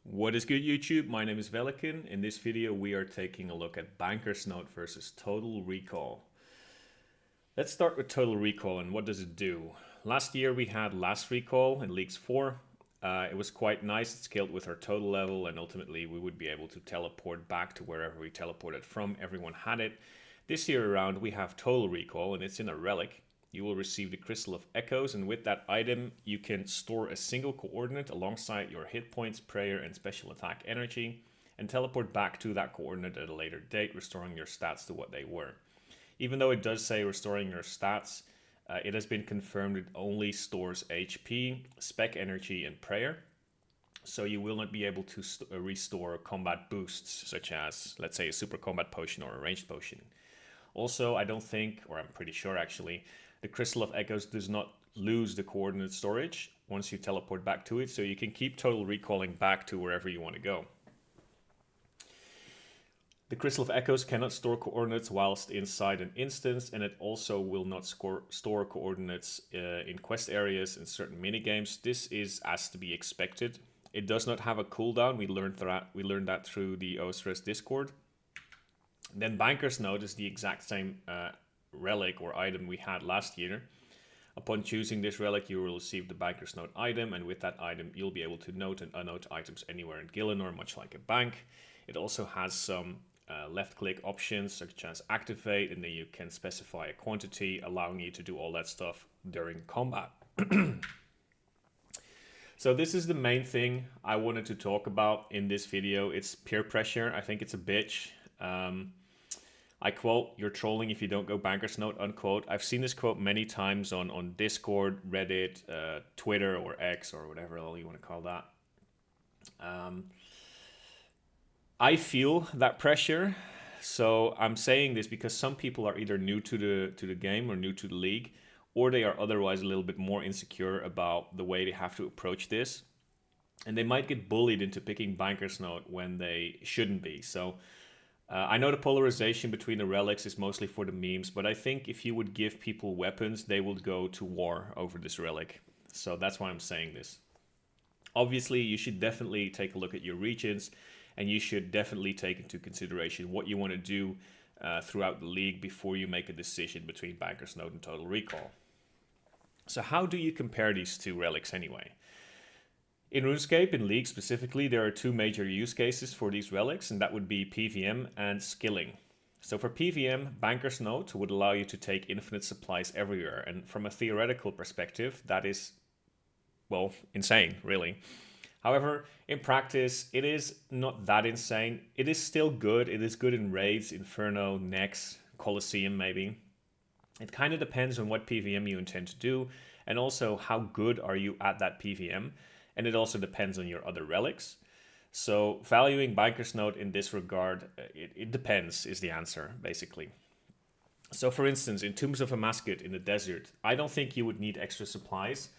What is good, YouTube? My name is Velikan. In this video we are taking a look at Banker's Note versus Total Recall. Let's start with Total Recall and what does it do. Last year we had Last Recall in Leagues 4. It was quite nice, it scaled with our total level, and ultimately we would be able to teleport back to wherever we teleported from. Everyone had it. This year around we have Total Recall and it's in a relic. You will receive the Crystal of Echoes, and with that item you can store a single coordinate alongside your hit points, prayer, and special attack energy, and teleport back to that coordinate at a later date, restoring your stats to what they were. Even though it does say restoring your stats, it has been confirmed it only stores HP, spec energy, and prayer. So you will not be able to restore combat boosts, such as, let's say, a super combat potion or a ranged potion. Also, I don't think, or I'm pretty sure actually, the Crystal of Echoes does not lose the coordinate storage once you teleport back to it, so you can keep total recalling back to wherever you want to go. The Crystal of Echoes cannot store coordinates whilst inside an instance, and it also will not store coordinates in quest areas and certain minigames. This is as to be expected. It does not have a cooldown. We learned that through the OSRS Discord. Then Banker's Note is the exact same relic or item we had last year. Upon choosing this relic, you will receive the Banker's Note item, and with that item you'll be able to note and unnote items anywhere in Gielinor, much like a bank. It also has some left click options such as activate, and then you can specify a quantity, allowing you to do all that stuff during combat. So this is the main thing I wanted to talk about in this video. It's peer pressure. I think it's a bitch. I quote, "You're trolling if you don't go Banker's Note," unquote. I've seen this quote many times on Discord, Reddit, Twitter, or X, or whatever you want to call that. I feel that pressure, so I'm saying this because some people are either new to the game or new to the league, or they are otherwise a little bit more insecure about the way they have to approach this, and they might get bullied into picking Banker's Note when they shouldn't be. So I know the polarization between the relics is mostly for the memes, but I think if you would give people weapons, they would go to war over this relic. So that's why I'm saying this. Obviously, you should definitely take a look at your regions, and you should definitely take into consideration what you want to do throughout the league before you make a decision between Banker's Note and Total Recall. So how do you compare these two relics anyway? In RuneScape, in League specifically, there are two major use cases for these relics, and that would be PVM and skilling. So for PVM, Banker's Note would allow you to take infinite supplies everywhere, and from a theoretical perspective, that is, well, insane, really. However, in practice, it is not that insane. It is still good. It is good in Raids, Inferno, Nex, Colosseum maybe. It kind of depends on what PVM you intend to do, and also how good are you at that PVM. And it also depends on your other relics. So valuing Banker's Note in this regard, it depends is the answer, basically. So for instance, in Tombs of Amascut in the desert, I don't think you would need extra supplies.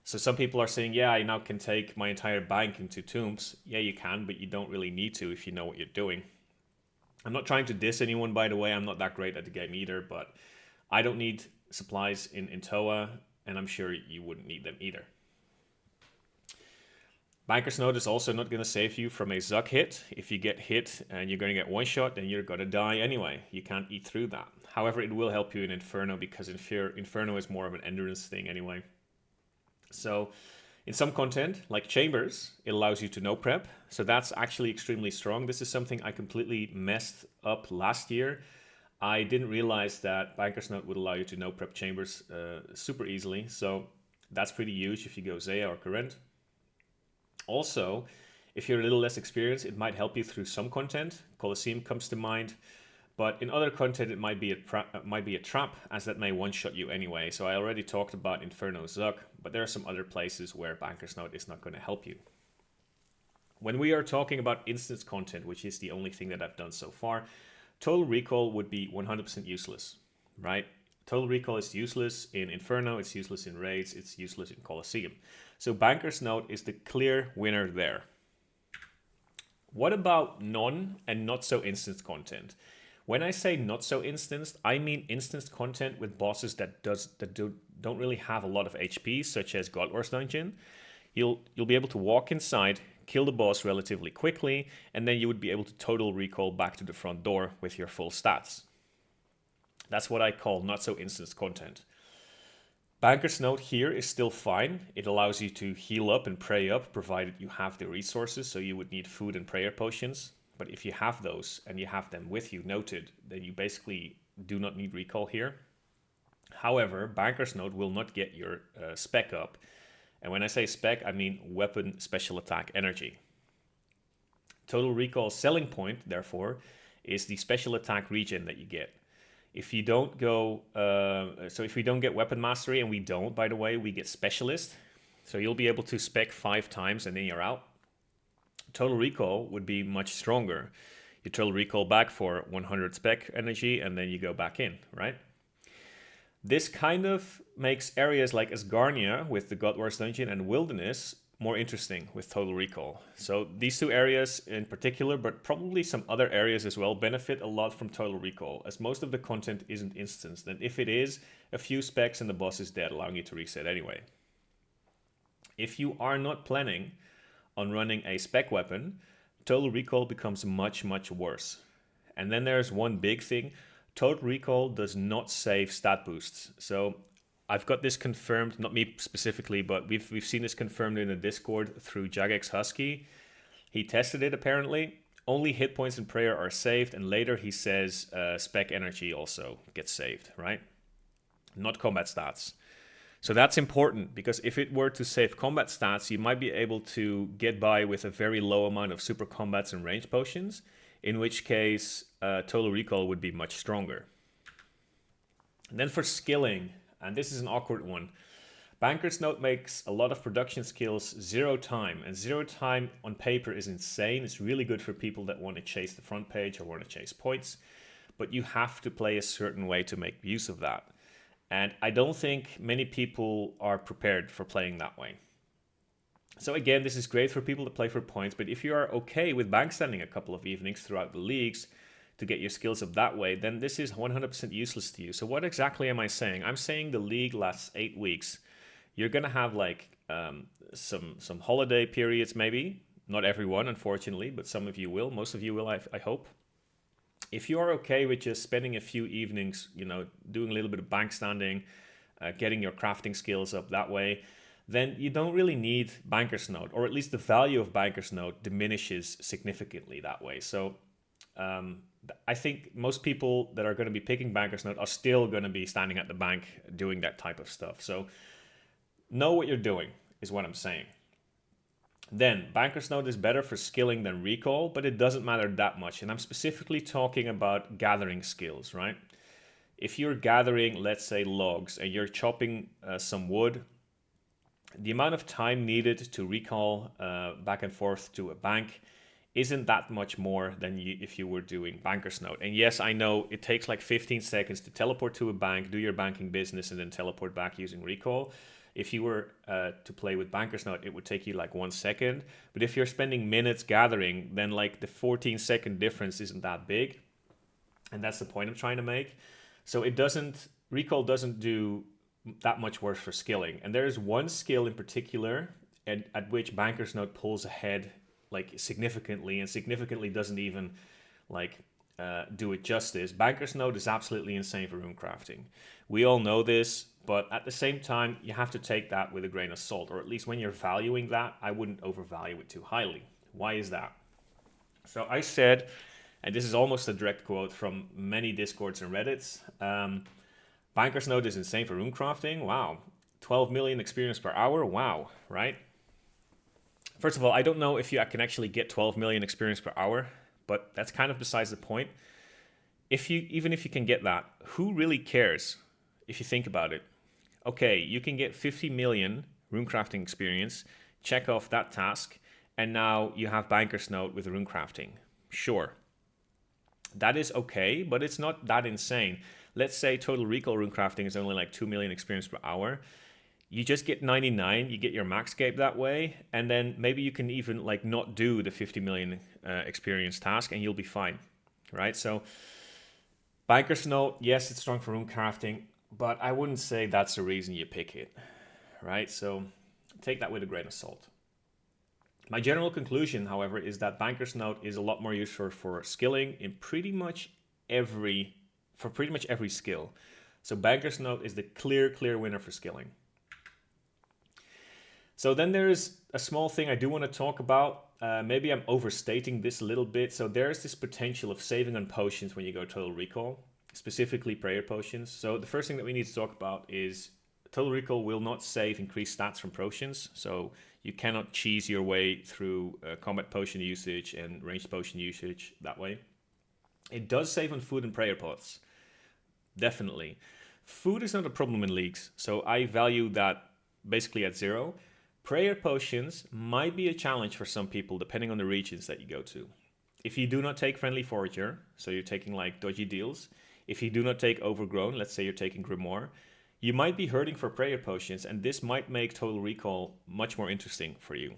So some people are saying, yeah, I now can take my entire bank into Tombs. Yeah, you can, but you don't really need to if you know what you're doing. I'm not trying to diss anyone, by the way. I'm not that great at the game either, but I don't need supplies in Toa, and I'm sure you wouldn't need them either. Banker's Note is also not going to save you from a Zuck hit. If you get hit and you're going to get one shot, then you're going to die anyway. You can't eat through that. However, it will help you in Inferno because Inferno is more of an endurance thing anyway. So in some content, like Chambers, it allows you to no prep. So that's actually extremely strong. This is something I completely messed up last year. I didn't realize that Banker's Note would allow you to no prep Chambers super easily. So that's pretty huge if you go Zaya or Current. Also, if you're a little less experienced, it might help you through some content. Colosseum comes to mind. But in other content, it might be a trap, as that may one-shot you anyway. So I already talked about Inferno Zuck, but there are some other places where Banker's Note is not going to help you. When we are talking about instance content, which is the only thing that I've done so far, Total Recall would be 100% useless, right? Total Recall is useless in Inferno, it's useless in Raids, it's useless in Colosseum. So Banker's Note is the clear winner there. What about non and not so instance content? When I say not so instanced, I mean instanced content with bosses that don't really have a lot of HP, such as God Wars Dungeon. You'll be able to walk inside, kill the boss relatively quickly, and then you would be able to total recall back to the front door with your full stats. That's what I call not so instant content. Banker's Note here is still fine. It allows you to heal up and pray up, provided you have the resources, so you would need food and prayer potions. But if you have those and you have them with you noted, then you basically do not need recall here. However, Banker's Note will not get your spec up. And when I say spec, I mean weapon special attack energy. Total recall selling point, therefore, is the special attack regen that you get. If you don't go, if we don't get weapon mastery, and we don't, by the way, we get specialist. So you'll be able to spec 5 times and then you're out. Total recall would be much stronger. You total recall back for 100 spec energy and then you go back in, right? This kind of makes areas like Asgarnia with the God Wars Dungeon and Wilderness more interesting with total recall. So these 2 areas in particular, but probably some other areas as well, benefit a lot from total recall, as most of the content isn't instanced, and if it is, a few specs and the boss is dead, allowing you to reset anyway. If you are not planning on running a spec weapon, total recall becomes much, much worse. And then there's one big thing: total recall does not save stat boosts. So I've got this confirmed, not me specifically, but we've seen this confirmed in the Discord through Jagex Husky. He tested it apparently. Only hit points and prayer are saved, and later he says spec energy also gets saved, right? Not combat stats. So that's important, because if it were to save combat stats, you might be able to get by with a very low amount of super combats and range potions, in which case total recall would be much stronger. And then for skilling, and this is an awkward one, Banker's Note makes a lot of production skills 0 time, and 0 time on paper is insane. It's really good for people that want to chase the front page or want to chase points, but you have to play a certain way to make use of that. And I don't think many people are prepared for playing that way. So again, this is great for people that play for points, but if you are okay with bank standing a couple of evenings throughout the leagues to get your skills up that way, then this is 100% useless to you. So what exactly am I saying? I'm saying the league lasts 8 weeks. You're going to have like some holiday periods maybe. Not everyone, unfortunately, but some of you will. Most of you will, I hope. If you are okay with just spending a few evenings, doing a little bit of bank standing, getting your crafting skills up that way, then you don't really need Banker's Note, or at least the value of Banker's Note diminishes significantly that way. So I think most people that are going to be picking Banker's Note are still going to be standing at the bank doing that type of stuff. So know what you're doing is what I'm saying. Then Banker's Note is better for skilling than recall, but it doesn't matter that much. And I'm specifically talking about gathering skills, right? If you're gathering, let's say, logs, and you're chopping some wood, the amount of time needed to recall back and forth to a bank isn't that much more than if you were doing Banker's Note. And yes, I know it takes like 15 seconds to teleport to a bank, do your banking business, and then teleport back using recall. If you were to play with Banker's Note, it would take you like 1 second. But if you're spending minutes gathering, then like the 14-second difference isn't that big. And that's the point I'm trying to make. So recall doesn't do that much worse for skilling. And there is one skill in particular at which Banker's Note pulls ahead like significantly, and significantly doesn't even like do it justice. Banker's Note is absolutely insane for rune crafting. We all know this, but at the same time, you have to take that with a grain of salt, or at least when you're valuing that, I wouldn't overvalue it too highly. Why is that? So I said, and this is almost a direct quote from many Discords and Reddits, Banker's Note is insane for rune crafting. Wow. 12 million experience per hour. Wow. Right? First of all, I don't know if you can actually get 12 million experience per hour, but that's kind of besides the point. Even if you can get that, who really cares if you think about it? Okay, you can get 50 million runecrafting experience, check off that task, and now you have Banker's Note with runecrafting. Sure. That is okay, but it's not that insane. Let's say total recall runecrafting is only like 2 million experience per hour. You just get 99, you get your maxscape that way, and then maybe you can even like not do the 50 million experience task and you'll be fine, right? So Banker's Note, yes, it's strong for runecrafting, but I wouldn't say that's the reason you pick it, right? So take that with a grain of salt. My general conclusion, however, is that Banker's Note is a lot more useful for skilling in pretty much every skill. So Banker's Note is the clear winner for skilling. So then there's a small thing I do want to talk about. Maybe I'm overstating this a little bit. So there's this potential of saving on potions when you go Total Recall, specifically prayer potions. So the first thing that we need to talk about is Total Recall will not save increased stats from potions. So you cannot cheese your way through combat potion usage and ranged potion usage that way. It does save on food and prayer pots, definitely. Food is not a problem in leagues, so I value that basically at 0. Prayer potions might be a challenge for some people depending on the regions that you go to. If you do not take Friendly Forager, so you're taking like dodgy deals, if you do not take Overgrown, let's say you're taking Grimoire, you might be hurting for prayer potions, and this might make Total Recall much more interesting for you.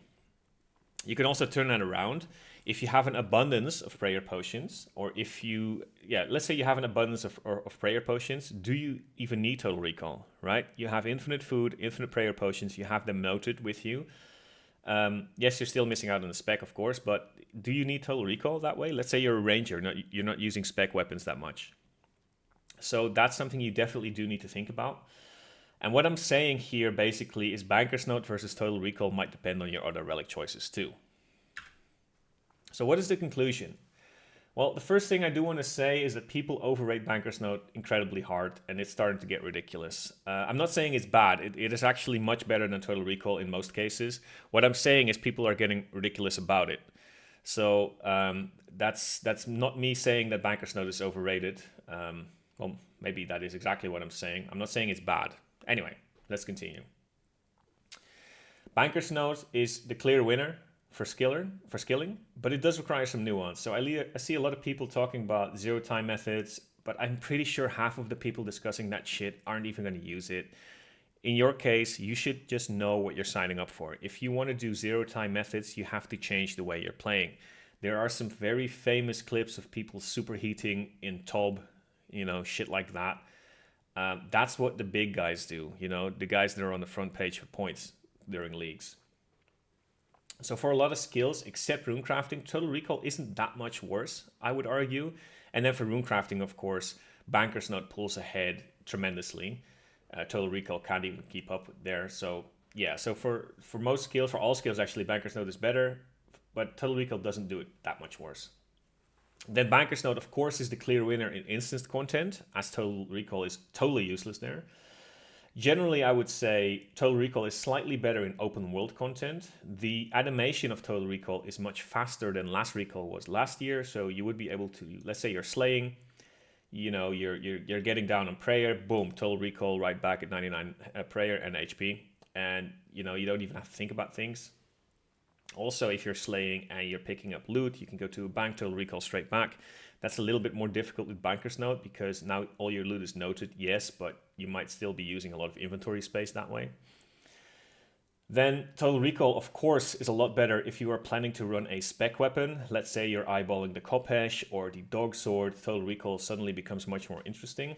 You can also turn that around. If you have an abundance of prayer potions, or if you, let's say you have an abundance of prayer potions, do you even need Total Recall, right? You have infinite food, infinite prayer potions, you have them noted with you. Yes, you're still missing out on the spec, of course, but do you need Total Recall that way? Let's say you're a ranger, you're not using spec weapons that much. So that's something you definitely do need to think about. And what I'm saying here basically is Banker's Note versus Total Recall might depend on your other relic choices too. So what is the conclusion? Well, the first thing I do want to say is that people overrate Banker's Note incredibly hard, and it's starting to get ridiculous. I'm not saying it's bad. It is actually much better than Total Recall in most cases. What I'm saying is people are getting ridiculous about it. So that's not me saying that Banker's Note is overrated. Well, maybe that is exactly what I'm saying. I'm not saying it's bad. Anyway, let's continue. Banker's Note is the clear winner for skilling, but it does require some nuance. So I see a lot of people talking about zero time methods, but I'm pretty sure half of the people discussing that shit aren't even going to use it. In your case, you should just know what you're signing up for. If you want to do zero time methods, you have to change the way you're playing. There are some very famous clips of people superheating in TOB, shit like that. That's what the big guys do, the guys that are on the front page for points during leagues. So for a lot of skills, except runecrafting, Total Recall isn't that much worse, I would argue. And then for runecrafting, of course, Banker's Note pulls ahead tremendously. Total Recall can't even keep up there. So yeah, so for most skills, for all skills actually, Banker's Note is better, but Total Recall doesn't do it that much worse. Then Banker's Note, of course, is the clear winner in instanced content, as Total Recall is totally useless there. Generally, I would say Total Recall is slightly better in open world content. The animation of Total Recall is much faster than Last Recall was last year, so you would be able to, let's say you're slaying, you're getting down on prayer, boom, Total Recall right back at 99 prayer and HP, and you don't even have to think about things. Also, if you're slaying and you're picking up loot, you can go to a bank, Total Recall straight back. That's a little bit more difficult with Banker's Note because now all your loot is noted, yes, but you might still be using a lot of inventory space that way. Then Total Recall, of course, is a lot better if you are planning to run a spec weapon. Let's say you're eyeballing the Kopesh or the Dog Sword. Total Recall suddenly becomes much more interesting.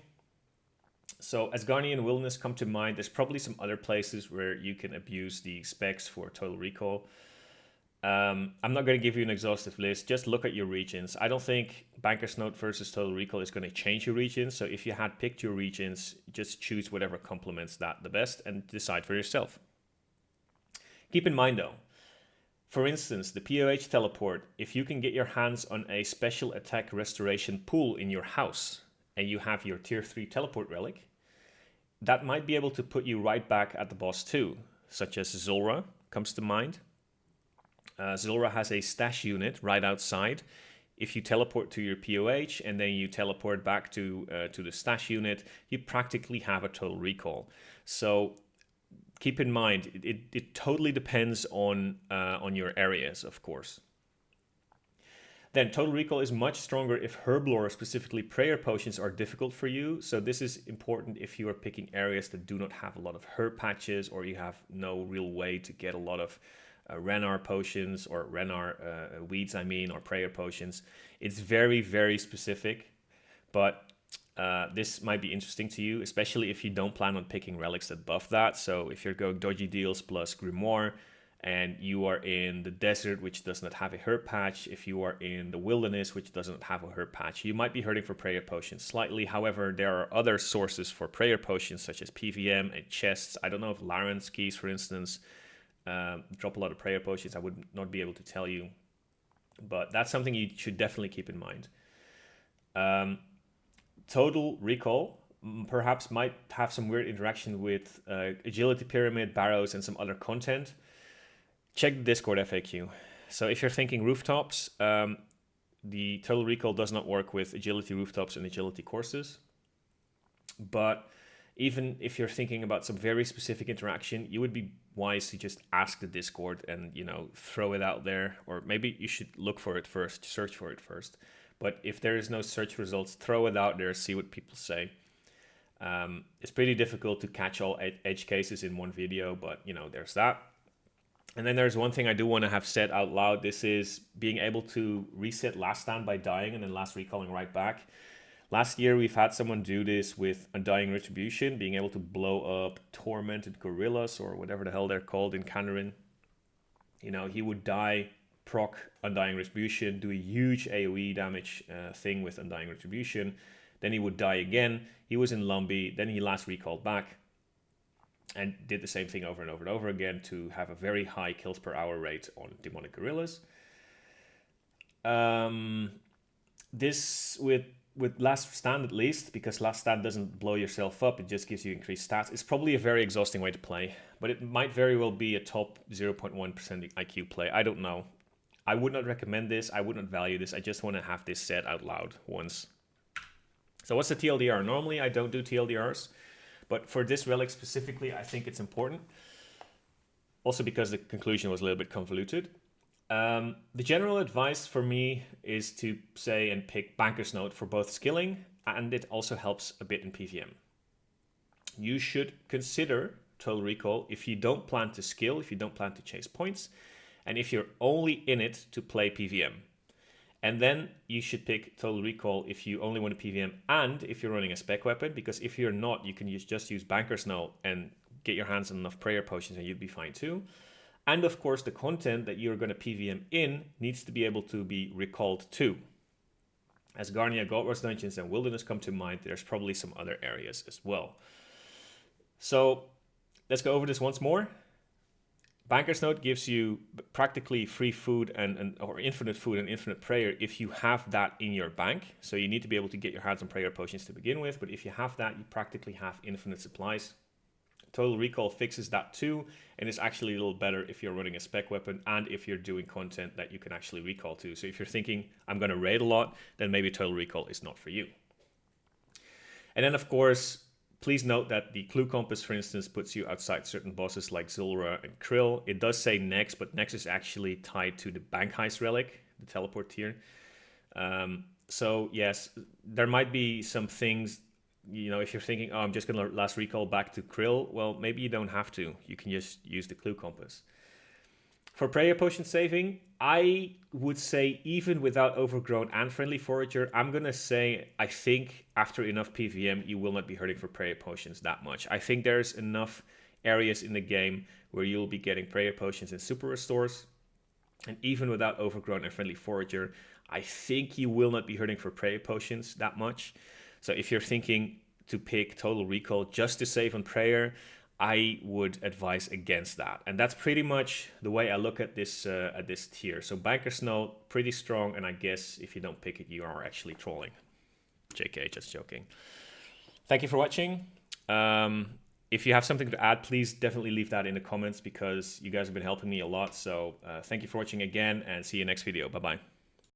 So as Guardian and Wilderness come to mind, there's probably some other places where you can abuse the specs for Total Recall. I'm not going to give you an exhaustive list. Just look at your regions. I don't think Banker's Note versus Total Recall is going to change your regions. So if you had picked your regions, just choose whatever complements that the best and decide for yourself. Keep in mind though, for instance, the POH teleport, if you can get your hands on a special attack restoration pool in your house and you have your tier 3 teleport relic, that might be able to put you right back at the boss too, such as Zulrah comes to mind. Zulrah has a stash unit right outside. If you teleport to your POH and then you teleport back to the stash unit, you practically have a Total Recall. So keep in mind, it totally depends on your areas, of course. Then Total Recall is much stronger if Herblore, specifically prayer potions, are difficult for you. So this is important if you are picking areas that do not have a lot of herb patches or you have no real way to get a lot of Renar potions or Renar weeds, or prayer potions. It's very, very specific, but this might be interesting to you, especially if you don't plan on picking relics that buff that. So if you're going dodgy deals plus Grimoire and you are in the desert, which does not have a herb patch, if you are in the wilderness, which doesn't have a herb patch, you might be hurting for prayer potions slightly. However, there are other sources for prayer potions, such as PVM and chests. I don't know if Laren's keys, for instance, drop a lot of prayer potions. I would not be able to tell you, but that's something you should definitely keep in mind. Total recall perhaps might have some weird interaction with agility pyramid, barrows, and some other content. Check the Discord FAQ. So if you're thinking rooftops, the total recall does not work with agility rooftops and agility courses. But even if you're thinking about some very specific interaction, you would be wise to just ask the Discord and, throw it out there. Or maybe you should look for it first, search for it first. But if there is no search results, throw it out there, see what people say. It's pretty difficult to catch all edge cases in one video, but there's that. And then there's one thing I do want to have said out loud. This is being able to reset last stand by dying and then last recalling right back. Last year, we've had someone do this with Undying Retribution, being able to blow up tormented gorillas or whatever the hell they're called in Kanarin. He would die, proc Undying Retribution, do a huge AoE damage thing with Undying Retribution. Then he would die again. He was in Lumby. Then he last recalled back and did the same thing over and over and over again to have a very high kills per hour rate on demonic gorillas. This with last stand at least, because last stand doesn't blow yourself up, it just gives you increased stats. It's probably a very exhausting way to play, but it might very well be a top 0.1% IQ play. I don't know. I would not recommend this. I would not value this. I just want to have this said out loud once. So what's the TLDR? Normally I don't do TLDRs, but for this relic specifically, I think it's important. Also because the conclusion was a little bit convoluted. The general advice for me is to say and pick Banker's Note for both skilling, and it also helps a bit in PVM. You should consider Total Recall if you don't plan to skill, if you don't plan to chase points, and if you're only in it to play PVM. And then you should pick Total Recall if you only want a PVM and if you're running a spec weapon, because if you're not, you can just use Banker's Note and get your hands on enough prayer potions and you'd be fine too. And of course, the content that you're going to PVM in needs to be able to be recalled too. As Garnia, Gold Rush Dungeons, and Wilderness come to mind, there's probably some other areas as well. So let's go over this once more. Banker's Note gives you practically free food or infinite food and infinite prayer if you have that in your bank. So you need to be able to get your hands on prayer potions to begin with, but if you have that, you practically have infinite supplies. Total Recall fixes that too, and it's actually a little better if you're running a spec weapon and if you're doing content that you can actually recall to. So if you're thinking, I'm going to raid a lot, then maybe Total Recall is not for you. And then of course, please note that the Clue Compass, for instance, puts you outside certain bosses like Zulra and Krill. It does say Nex, but Nex is actually tied to the Bank Heist relic, the teleport tier. So yes, there might be some things, if you're thinking, oh, I'm just going to last recall back to Krill, well, maybe you don't have to. You can just use the Clue Compass. For prayer potion saving, I would say even without Overgrown and Friendly Forager, I'm going to say I think after enough PVM, you will not be hurting for prayer potions that much. I think there's enough areas in the game where you'll be getting prayer potions and super restores. And even without Overgrown and Friendly Forager, I think you will not be hurting for prayer potions that much. So if you're thinking to pick Total Recall just to save on prayer, I would advise against that. And that's pretty much the way I look at this tier. So Banker's Note, pretty strong, and I guess if you don't pick it, you are actually trolling. JK, just joking. Thank you for watching. If you have something to add, please definitely leave that in the comments because you guys have been helping me a lot. So thank you for watching again and see you next video. Bye-bye.